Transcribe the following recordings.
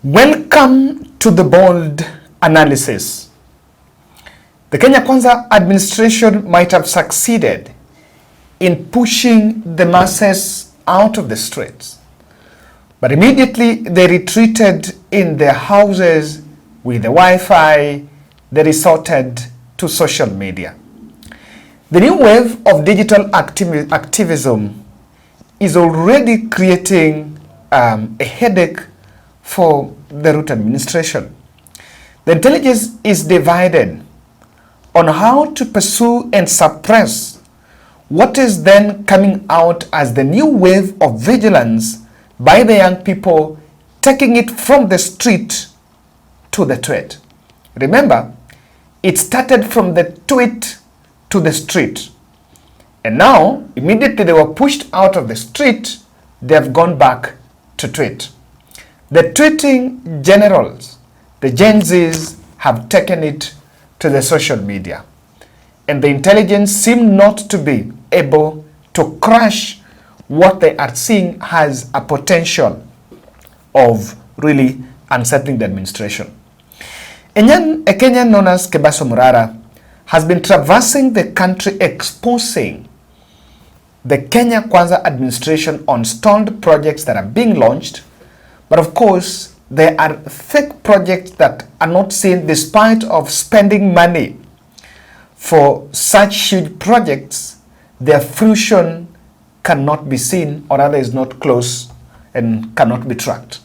Welcome to the bold analysis. The Kenya Kwanza administration might have succeeded in pushing the masses out of the streets, but immediately they retreated in their houses with the Wi-Fi. They resorted to social media. The new wave of digital activism is already creating a headache for the Ruto administration. The intelligence is divided on how to pursue and suppress what is then coming out as the new wave of vigilance by the young people, taking it from the street to the tweet. Remember, it started from the tweet to the street. And now, immediately they were pushed out of the street, they have gone back to tweet. The tweeting generals, the Gen Zs, have taken it to the social media. And the intelligence seem not to be able to crush what they are seeing has a potential of really unsettling the administration. A Kenyan known as Kebaso Murara has been traversing the country exposing the Kenya Kwanza administration on stalled projects that are being launched. But of course, there are fake projects that are not seen despite of spending money for such huge projects. Their fruition cannot be seen, or rather is not close and cannot be tracked.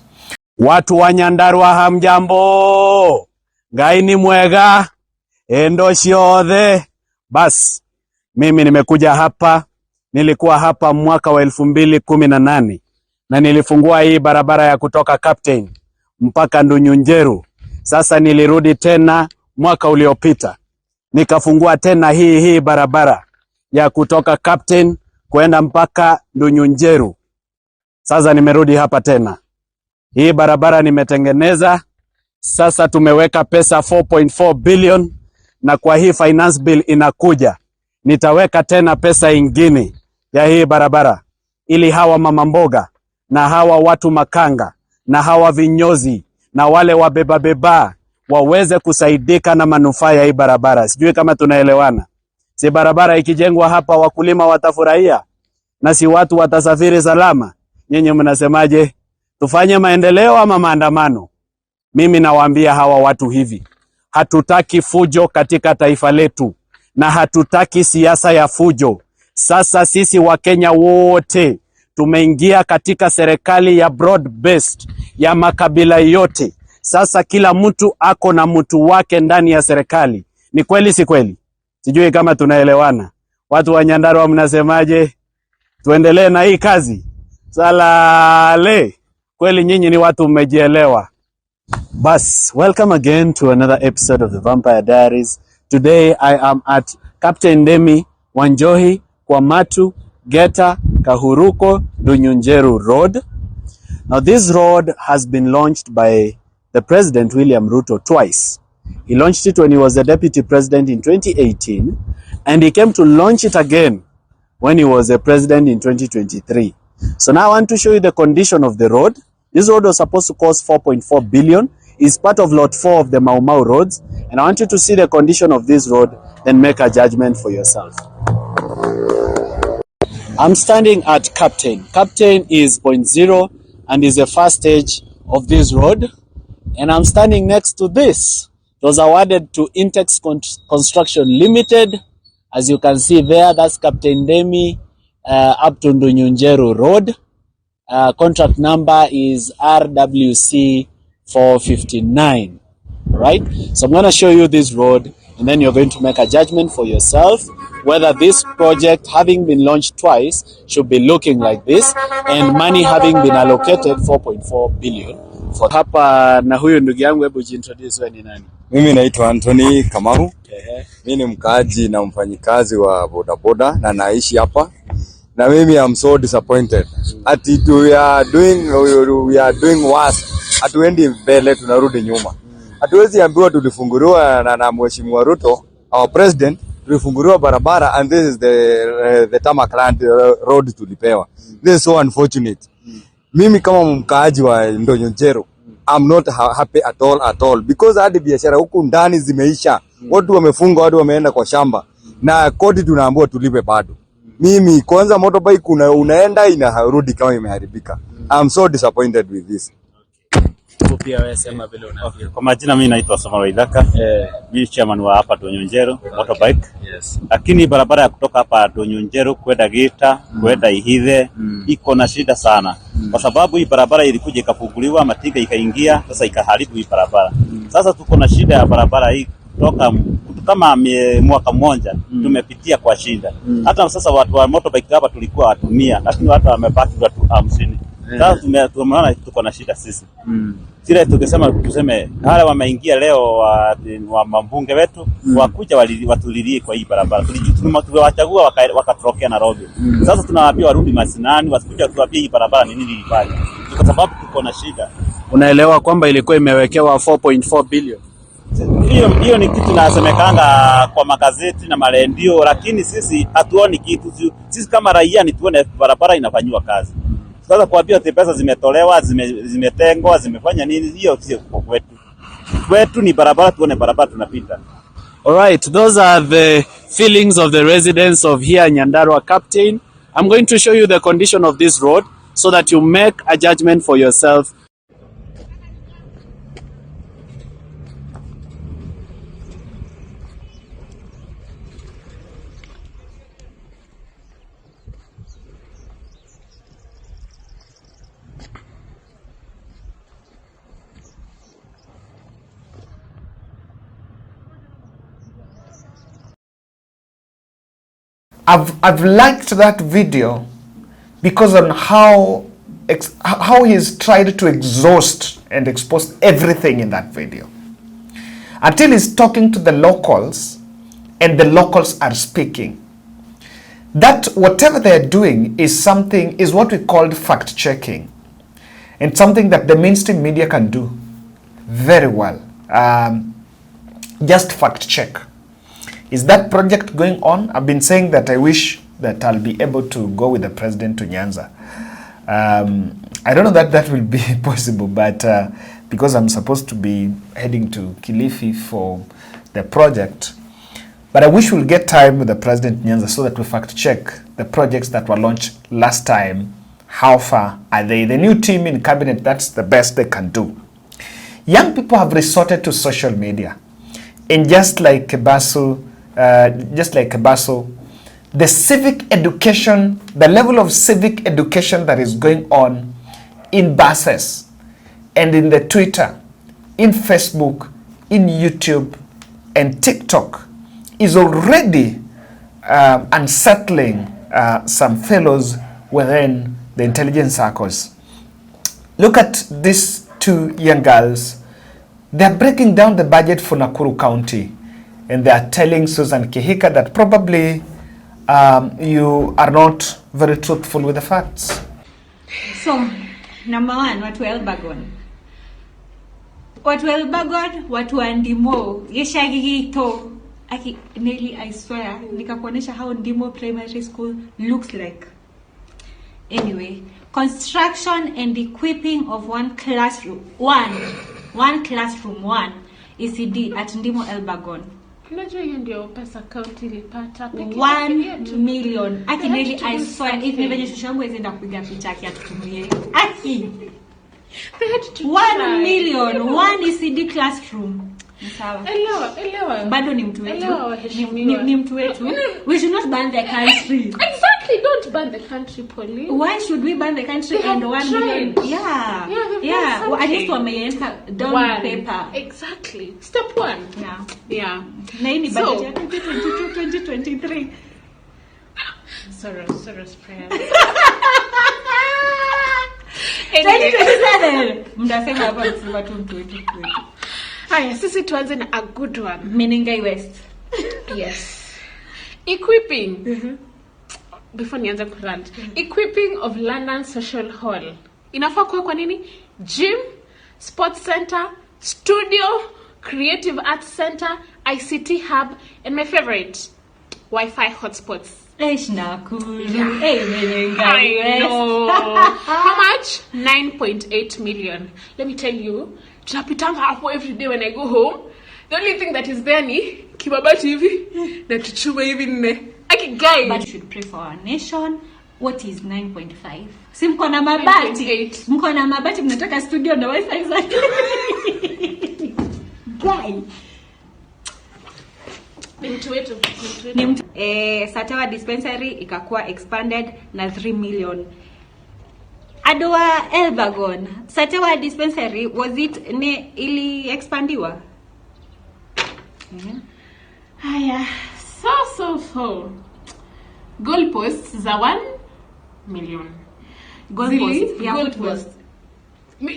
Watu wa Nyandarua hamjambo, Ngai ni mwega, endo ciothe. Bas, mimi nimekuja hapa, nilikuwa hapa mwaka wa 2018 na nilifungua hii barabara ya kutoka Captain mpaka Ndunyunjeru. Sasa nilirudi tena mwaka uliopita, nikafungua tena hii barabara ya kutoka Captain kwenda mpaka Ndunyunjeru. Sasa nimerudi hapa tena. Hii barabara nimetengeneza. Sasa tumeweka pesa 4.4 billion, na kwa hii finance bill inakuja nitaweka tena pesa ingine ya hii barabara, ili hawa mama mboga na hawa watu makanga na hawa vinyozi na wale wabeba waweze kusaidika na manufaa ya hii barabara. Sijui kama tunaelewana. Si barabara ikijengwa hapa wakulima watafurahia na si watu watasafiri salama. Nyinyi mnasemaje? Tufanye maendeleo ama maandamano? Mimi nawaambia hawa watu hivi: hatutaki fujo katika taifa letu na hatutaki siasa ya fujo. Sasa sisi wa Kenya wote tumeingia katika serikali ya broad based ya makabila yote. Sasa kila mtu ako na mtu wake ndani ya serikali. Ni kweli si kweli? Sijui kama tunaelewana. Watu wa Nyandarua mnasemaje? Tuendelee na hii kazi? Salale. Kweli nyinyi ni watu mmejielewa. Bas, welcome again to another episode of the Vampire Diaries. Today I am at Captain Demi Wanjohi kwa Matu Geta Kahuruko Ndunyunjeru Road. Now this road has been launched by the President William Ruto twice. He launched it when he was the Deputy President in 2018, and he came to launch it again when he was the President in 2023. So now I want to show you the condition of the road. This road was supposed to cost 4.4 billion. It's part of lot 4 of the Mau Mau roads, and I want you to see the condition of this road, then make a judgment for yourself. I'm standing at Captain. Captain is 0.0 and is the first stage of this road. And I'm standing next to this. It was awarded to Intex Construction Limited. As you can see there, that's Captain Demi up to Ndunyunjeru Road. Contract number is RWC 459. Right? So I'm going to show you this road, and then you're going to make a judgment for yourself whether this project, having been launched twice, should be looking like this, and money having been allocated 4.4 billion for hapa. Na huyu ndugu yangu, hebu jintroduce, wewe ni nani? Mimi naitwa Anthony Kamau. Mimi ni mkaaji na mfanyikazi wa bodaboda na naishi hapa. Na mimi am so disappointed. Ati we are doing worse. Hatuendi mbele, tunarudi nyuma. Hatuwezi ambiwa tulifunguliwa na Mheshimiwa Ruto, our president, tulifunguliwa barabara, and this is the tarmac land road tulipewa. This is so unfortunate. Mimi kama mkaaji wa Ndunyunjeru, I'm not happy at all because hadi biashara huku ndani zimeisha. Watu wamefunga, watu wameenda kwa shamba na kodi tunaambiwa tulipe bado. Mimi kwanza motorbike unaenda inarudi kama imeharibika. I'm so disappointed with this. Pia wewe sema vile unafeel. Kwa majina mimi naitwa Samara Idaka. Mimi chairman wa hapa Donyonjero motorbike. Yes. Lakini barabara ya kutoka hapa Donyonjero kwenda Gita, kwenda Ihithe iko na shida sana. Kwa sababu hii barabara ilikuja ikafunguliwa, matiga ikaingia, sasa ikaharibu hii barabara. Sasa tuko na shida ya barabara hii kutoka kama mwaka mmoja tumepitia kwa shida. Hata sasa watu wa motorbike hapa tulikuwa watumia, lakini watu wamebaki watu 50. Sasa tumeona tuko na shida sisi. Sile tuseme wale wameingia leo wa mambunge wetu wakuja watulilie kwa hii barabara. Tuliwachagua wakatorokea Nairobi. Sasa tunawaambia warudi mashinani, wasikuja tuwaambie hii barabara ni nini ilifanya. Kwa sababu tuko na shida. Unaelewa kwamba ilikuwa imewekewa 4.4 billion. Hiyo ni kitu nasemekanga kwa magazeti na marendio, lakini sisi hatuoni kitu. Sisi kama raia ni tuone barabara inafanywa kazi. Sasa kuambia pesa zimetolewa, zimetengwa, zimefanya nini, hiyo sio kwetu. Kwetu ni barabara, tuone barabara tunapita. All right, those are the feelings of the residents of here Nyandarua. Captain, I'm going to show you the condition of this road so that you make a judgment for yourself. I've liked that video because on how he's tried to exhaust and expose everything in that video. Until he's talking to the locals and the locals are speaking. That whatever they're doing is what we call fact checking. And something that the mainstream media can do very well. Just fact check. Is that project going on? I've been saying that I wish that I'll be able to go with the president to Nyanza. I don't know that that will be possible, but because I'm supposed to be heading to Kilifi for the project. But I wish we'll get time with the president Nyanza so that we fact check the projects that were launched last time. How far are they? The new team in cabinet, that's the best they can do. Young people have resorted to social media. And just like Basu, the civic education, the level of civic education that is going on in buses and in the Twitter, in Facebook, in YouTube, and TikTok is already unsettling some fellows within the intelligence circles. Look at these two young girls. They're breaking down the budget for Nakuru County, and they are telling Susan Kihika that probably you are not very truthful with the facts. So, number one, watu wa Elbagon. Watu wa Elbagon, watu wa Ndimo, yeshagigito. Nearly, I swear, nikakuonesha how Ndimo Primary School looks like. Anyway, construction and equipping of one classroom, ECD at Ndimo Elbagon. Unajua hiyo ndio pesa county ilipata pekee 1 million. Aki nearly I swear if never shusha yangu iweze kupiga picha yake atutumie. Aki 1 million, one ECD classroom. Sawa. Elewa. Bado ni mtu wetu. Ni mtu wetu. We should not ban the country. Exactly, don't ban the country, police. Why should we ban the country and 1 million? Yeah. Well, at least wameenda down paper. Exactly. Step 1. Yeah. Na hii ni budget ya 2022-2023. Sorry, prayer. 2027. Mndasema hapa msema tu mtu wetu. Haya, sisi tuanze na a good one. Menengai West. Yes. Equipping. Before nianze kurant. Equipping of London Social Hall. Inafaa kuwa kwa nini? Gym, sports center, studio, creative arts center, ICT hub, and my favorite, Wi-Fi hotspots. Nakuru. Yeah. Hey, Menengai I West. know. How much? 9.8 million. Let me tell you, tunapitanga hapo every day when I go home. The only thing that is there ni kibabati hivi na tuchuma hivi nne. Akigai. But we should pray for our nation. What is 9.5? Si mko na mabati. 9.8. Mko na mabati, mnataka studio na wifi zake. Guy. Ni mtu wetu. Satewa dispensary ikakuwa expanded na 3 million. Oduor Elbagon, Satewa dispensary, was it ili expandiwa? Haya, so. Goalposts za 1 million. Goalposts.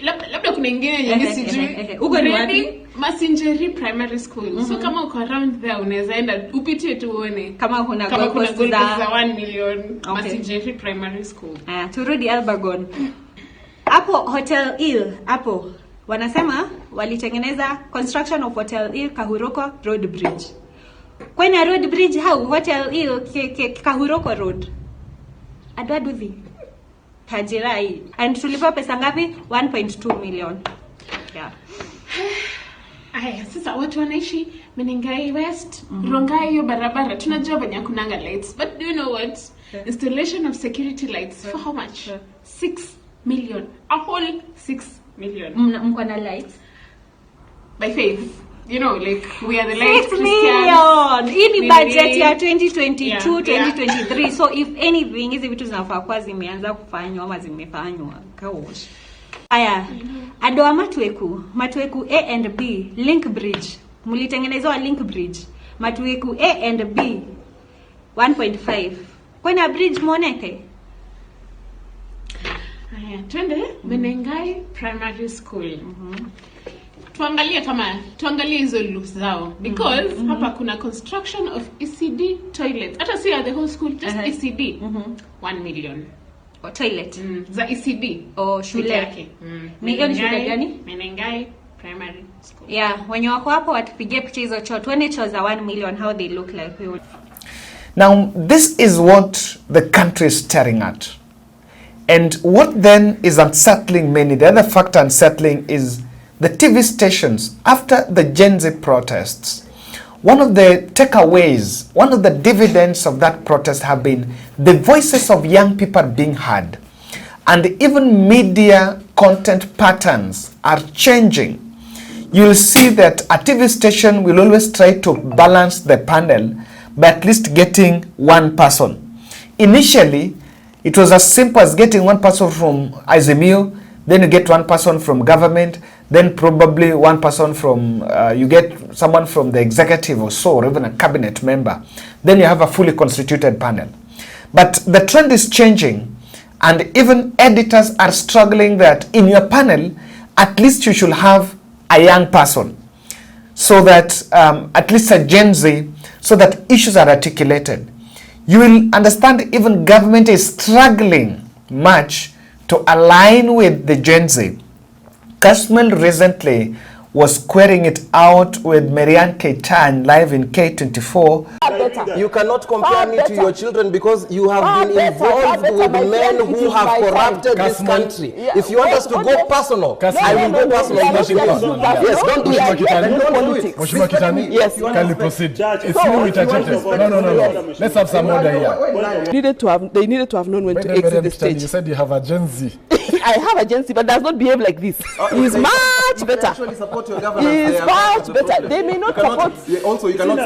Labda kuna ingine yenye sijui. Uko ni wapi? Masingeri Primary School. So kama uko around there unaweza enda upitie tu uone Kama kuna goalposts goalposts za 1 million. Okay. Masingeri Primary School. Turudi Elbagon. Hapo Hotel Hill, hapo wanasema walitengeneza construction of Hotel Hill Kahuroko Road Bridge. Kwani road bridge how Hotel Hill Kahuroko Road. Adwaduthi. Hajirai. And tulipa pesa ngapi? 1.2 million. Yeah. Aya, sasa watu wanaishi Menengai West, Rongai hiyo barabara. Tunajua venye kunanga lights. But do you know what? Installation of security lights for how much? 6 million. A whole 6 million. Mko na lights? By faith. You know, like we are the light 6 Christians. million. Hii ni budget ya 2022, Yeah, 2023. So if anything, hizi vitu zinafaa kwa zimeanza kufanywa ama zimefanywa. Gosh. Aya, Oduor Matweku A and B link bridge. Mulitengenezwa link bridge. Matweku A and B 1.5. Kwani bridge monete? Aya, twende Menengai Primary School. Tuangalie hizo loops zao because hapa kuna construction of ECD toilets. Hata si the whole school, just ECD. 1 million. O toilet. Za ECD. O shule yake. Ni hiyo ni shule gani? Menengai Primary School. Yeah, wenye wako hapo watupigie picha hizo choo. Tuone choo za 1 million how they look like. Now, this is what the country is staring at. And what then is unsettling many, the other factor unsettling is the TV stations after the Gen Z protests. One of the takeaways, one of the dividends of that protest have been the voices of young people being heard. And even media content patterns are changing. You'll see that a TV station will always try to balance the panel by at least getting one person. Initially, it was as simple as getting one person from Azimio, then you get one person from government, then probably one person from, you get someone from the executive or so, or even a cabinet member. Then you have a fully constituted panel. But the trend is changing, and even editors are struggling that in your panel, at least you should have a young person, so that at least a Gen Z, so that issues are articulated. You will understand even government is struggling much to align with the Gen Z. Kasmel recently was querying it out with Marianne Keitany live in K24. You cannot compare me to your children because you have been involved with men who have corrupted this country. If you want us to go personal, I will go personal. Yes, don't do it. Mheshimiwa Kitani, yes, kindly proceed. It's you interjected. No. Let's have some order here. They needed to have known when to exit the stage. You said you have a Gen Z. I have a Gen Z, but does not behave like this. He's much better. Support your government. He's much better. They may not support. Also, you cannot say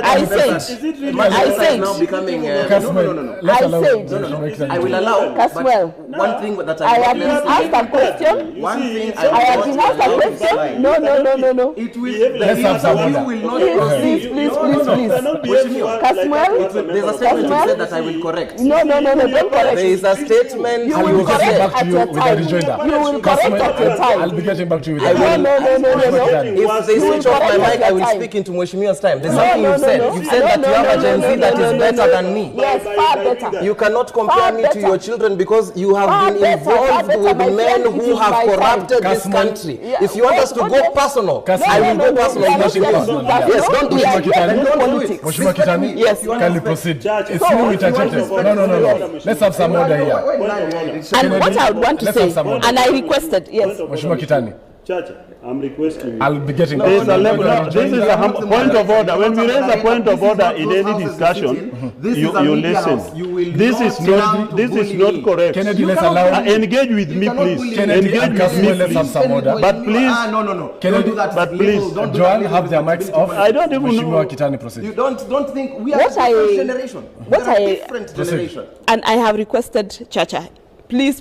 I said. Now becoming. No. I will allow. Caswell. One thing that I have been asked a question. One thing I have been asked a question. No. It will. Let's have some order. Please. Caswell. There's a statement you said that I will correct. No. Don't correct. There is a statement. You will correct at your time. You will correct at your time. I'll be getting getting back to you with I that. will, if they switch off my mic, I will speak into Mheshimiwa's time. There's something you've said. You've said that you have a Gen Z that is better than me. Yes, far better. You cannot compare me to your children because you have been involved with men who have corrupted this country. If you want us to go personal, I will go personal. Yes, don't do it. Mheshimiwa Kitani, Yes. kindly proceed. If you interjected. No. Let's have some order here. And what I would want to say, and I requested, yes. Mheshimiwa Kitani, Chacha, I'm requesting. I'll be getting There is a level. No, this is a point of order. When we raise a point of order in any discussion, you listen. This is not correct. Kennedy, let's allow. Engage with me, please. Kennedy, Engage with me, let's have some order. But please. No. Kennedy, but please. Joel, have their mics off. I don't even know. Mheshimiwa Kitani, proceed. You don't think we are a different generation. We are a different generation. And I have requested, Chacha, please,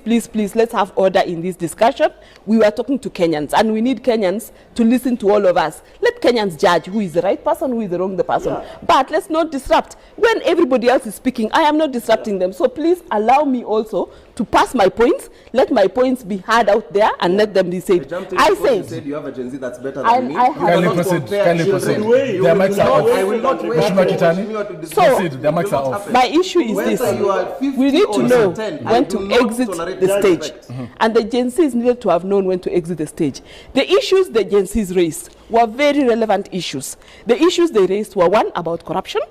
let's have order in this discussion. We were talking to Kenyans, and we need Kenyans to listen to all of us. Let Kenyans judge who is the right person, who is the wrong person. Yeah. But let's not disrupt. When everybody else is speaking, I am not disrupting them. So please allow me also to pass my points. Let my points be heard out there and let them be said. I say, you said you have a Gen Z that's better than me. Kindly proceed. Their mics are off. I will not wait. Mheshimiwa Kitani, proceed. Their mics are off. My issue is this. We need to know when to exit the stage. And the Gen Zs needed to have known when to exit the stage. The issues the Gen Zs raised were very relevant issues. The issues they raised were 1, about corruption,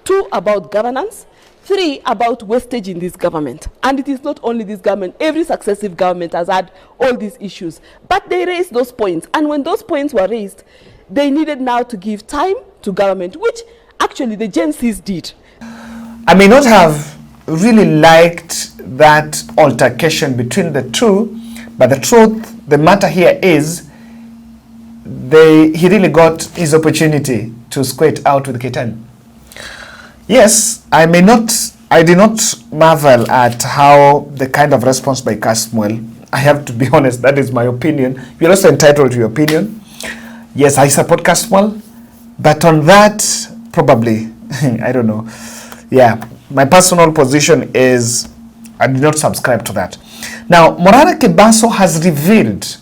2, about governance, 3, about wastage in this government. And it is not only this government. Every successive government has had all these issues. But they raised those points. And when those points were raised, they needed now to give time to government, which actually the Gen Zs did. I may not have really liked that altercation between the two, but the truth, the matter here is, he really got his opportunity to squat out with Kitani. Yes, I did not marvel at how the kind of response by Casmuel. I have to be honest, that is my opinion. You're also entitled to your opinion. Yes, I support Casmuel, but on that, probably, I don't know. Yeah, my personal position is I do not subscribe to that. Now, Morara Kebaso has revealed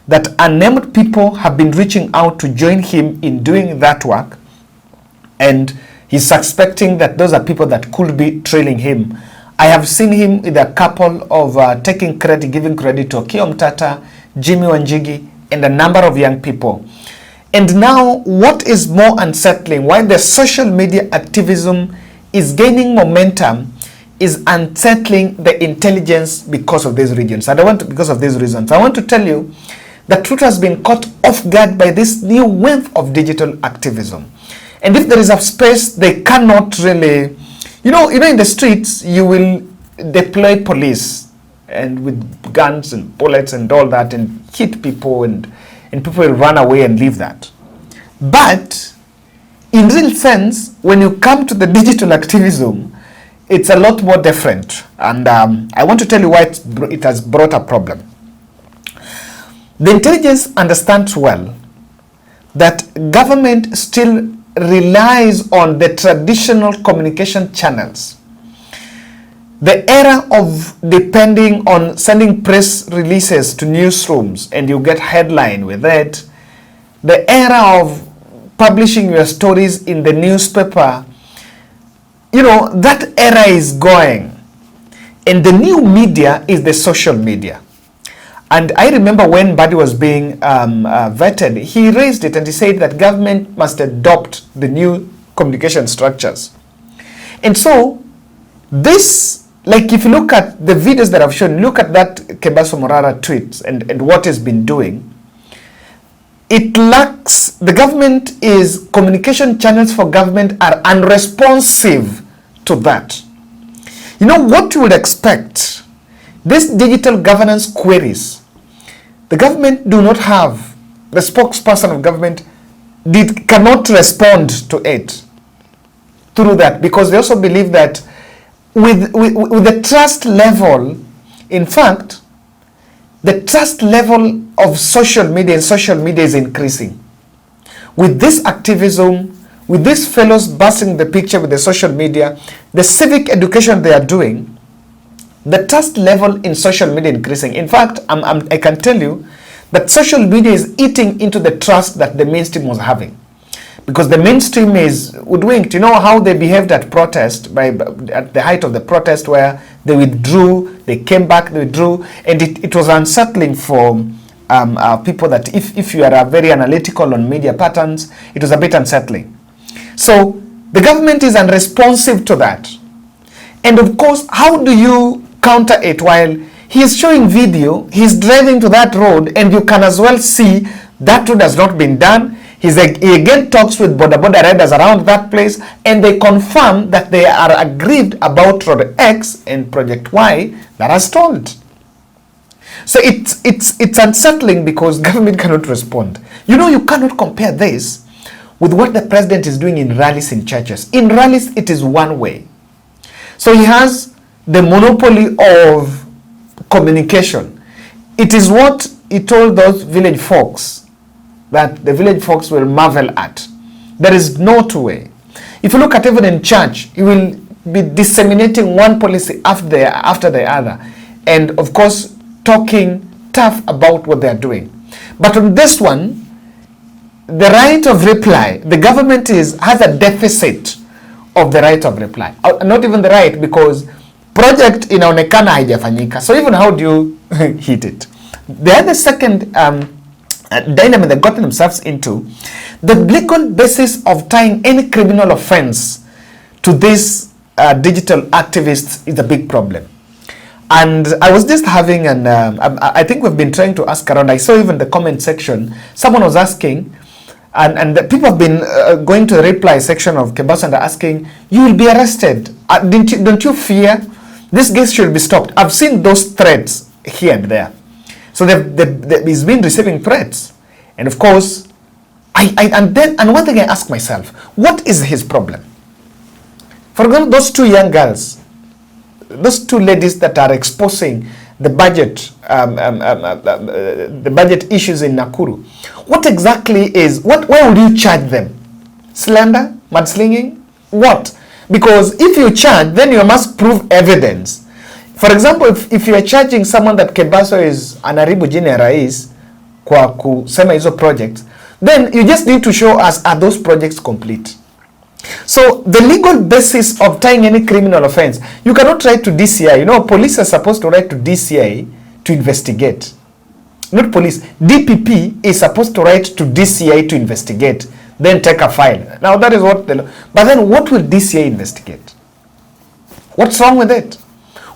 that unnamed people have been reaching out to join him in doing that work, and he's suspecting that those are people that could be trailing him. I have seen him with a couple of giving credit to Okiya Mtata, Jimmy Wanjigi, and a number of young people. And now, what is more unsettling, why the social media activism is gaining momentum, is unsettling the intelligence because of these reasons. Because of these reasons, I want to tell you that Ruto has been caught off guard by this new wave of digital activism. And if there is a space, they cannot really, you know, in the streets, you will deploy police and with guns and bullets and all that and hit people, and people will run away and leave that. But in real sense, when you come to the digital activism, it's a lot more different. And I want to tell you why it has brought a problem. The intelligence understands well that government still relies on the traditional communication channels. The era of depending on sending press releases to newsrooms and you get headline with it, the era of publishing your stories in the newspaper, you know, that era is going. And the new media is the social media. And I remember when Buddy was being vetted, he raised it and he said that government must adopt the new communication structures. And so this, like if you look at the videos that I've shown, look at that Kebaso Morara tweets and what it's been doing. It lacks, the government is, communication channels for government are unresponsive to that. You know what you would expect? These digital governance queries, the government do not have, the spokesperson of government cannot respond to it through that, because they also believe that with the trust level, in fact, the trust level of social media is increasing. With this activism, with these fellows busting the picture with the social media, the civic education they are doing, the trust level in social media increasing. In fact, I can tell you that social media is eating into the trust that the mainstream was having. Because the mainstream is hoodwinked. You know how they behaved at protest, at the height of the protest, where they withdrew, they came back, they withdrew, and it was unsettling for people that if you are very analytical on media patterns, it was a bit unsettling. So the government is unresponsive to that. And of course, how do you counter it? While he is showing video, he's driving to that road, and you can as well see that road has not been done. He again talks with border riders around that place, and they confirm that they are aggrieved about Road X and Project Y that are stalled. So it's unsettling because government cannot respond. You know, you cannot compare this with what the president is doing in rallies in churches. In rallies, it is one way. So he has the monopoly of communication. It is what he told those village folks that the village folks will marvel at. There is no two way. If you look at even in church, he will be disseminating one policy after the other, and of course talking tough about what they are doing. But on this one, the right of reply, the government has a deficit of the right of reply. Not even the right, because project inaonekana haijafanyika. So even how do you hit it? The other second dynamic they've gotten themselves into, the legal basis of tying any criminal offense to these digital activists is a big problem. And I was just having I think we've been trying to ask around. I saw even the comment section, someone was asking, and the people have been going to the reply section of Kebas and asking, you will be arrested. Don't you fear? This case should be stopped. I've seen those threats here and there. So he's been receiving threats, and of course, and one thing I ask myself, what is his problem? For example, those two young girls, those two ladies that are exposing the budget, the budget issues in Nakuru. What exactly is why would you charge them? Slander, mudslinging, what? Because if you charge, then you must prove evidence. For example, if you are charging someone that Kebaso is anaribu jina ya rais kwa kusema hizo projects, then you just need to show us, are those projects complete? So the legal basis of tying any criminal offense, you cannot write to DCI. You know, police are supposed to write to DCI to investigate. Not police. DPP is supposed to write to DCI to investigate, then take a file. Now that is what but then what will DCI investigate? What's wrong with it?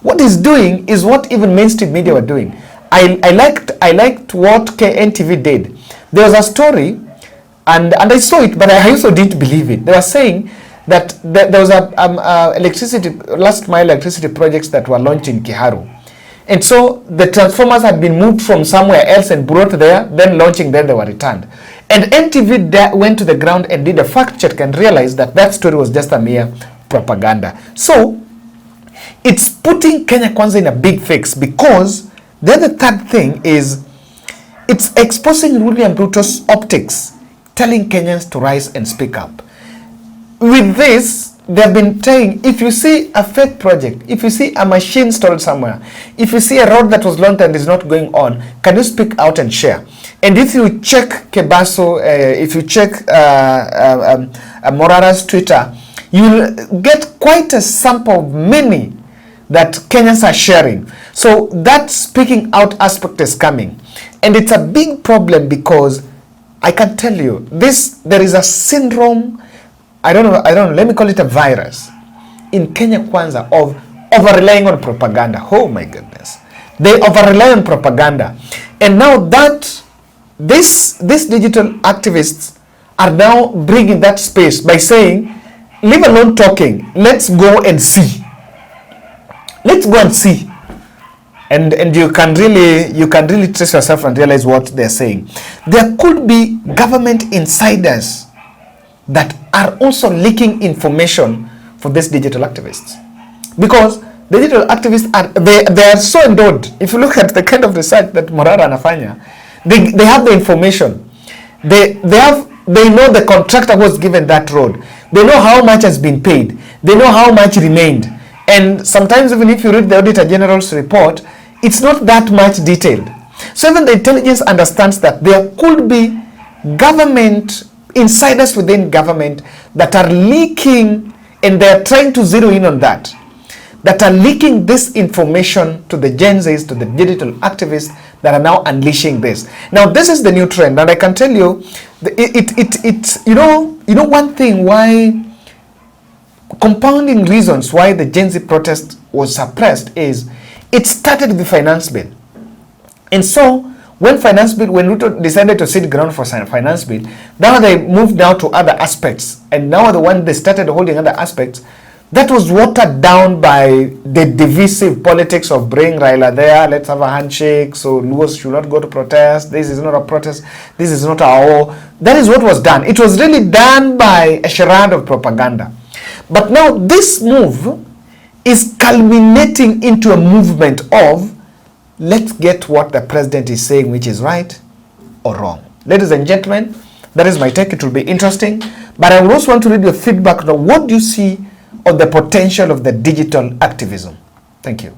What he's doing is what even mainstream media were doing. I liked what KNTV did. There was a story, and I saw it, but I also didn't believe it. They were saying that there was a last mile electricity projects that were launched in Kiharu, and so the transformers had been moved from somewhere else and brought there, then launching, then they were returned. And NTV went to the ground and did a fact check and realized that that story was just a mere propaganda. So it's putting Kenya Kwanza in a big fix, because the other third thing is it's exposing William Ruto's optics, telling Kenyans to rise and speak up. With this, they've been saying, if you see a fake project, if you see a machine stored somewhere, if you see a road that was launched and is not going on, can you speak out and share? And if you check Kebaso, if you check Morara's Twitter, you'll get quite a sample of many that Kenyans are sharing. So that speaking out aspect is coming. And it's a big problem, because I can tell you there is a syndrome, I don't know, let me call it a virus in Kenya Kwanza of over-relying on propaganda. Oh my goodness. They over-rely on propaganda. And now that these digital activists are now bringing that space by saying, leave alone talking, let's go and see. Let's go and see. And you can really trace yourself and realize what they're saying. There could be government insiders that are also leaking information for these digital activists, because the digital activists they are so endowed. If you look at the kind of research that Morara anafanya, they have the information. They know the contractor who was given that road. They know how much has been paid. They know how much remained. And sometimes even if you read the Auditor General's report, it's not that much detailed. So even the intelligence understands that there could be government, insiders within government that are leaking, and they're trying to zero in on that are leaking this information to the Gen Zs, to the digital activists that are now unleashing this. Now, this is the new trend, and I can tell you, you know one thing why, compounding reasons why the Gen Z protest was suppressed is it started with the finance bill. And so, when Ruto decided to sit ground for finance bill, now they moved now to other aspects, and now the one they started holding other aspects, that was watered down by the divisive politics of bring Raila there, let's have a handshake, so Luos should not go to protest, this is not a protest, this is not our war. That is what was done. It was really done by a charade of propaganda. But now this move is culminating into a movement of, let's get what the president is saying, which is right or wrong. Ladies and gentlemen, that is my take. It will be interesting. But I would also want to read your feedback. Now, what do you see on the potential of the digital activism? Thank you.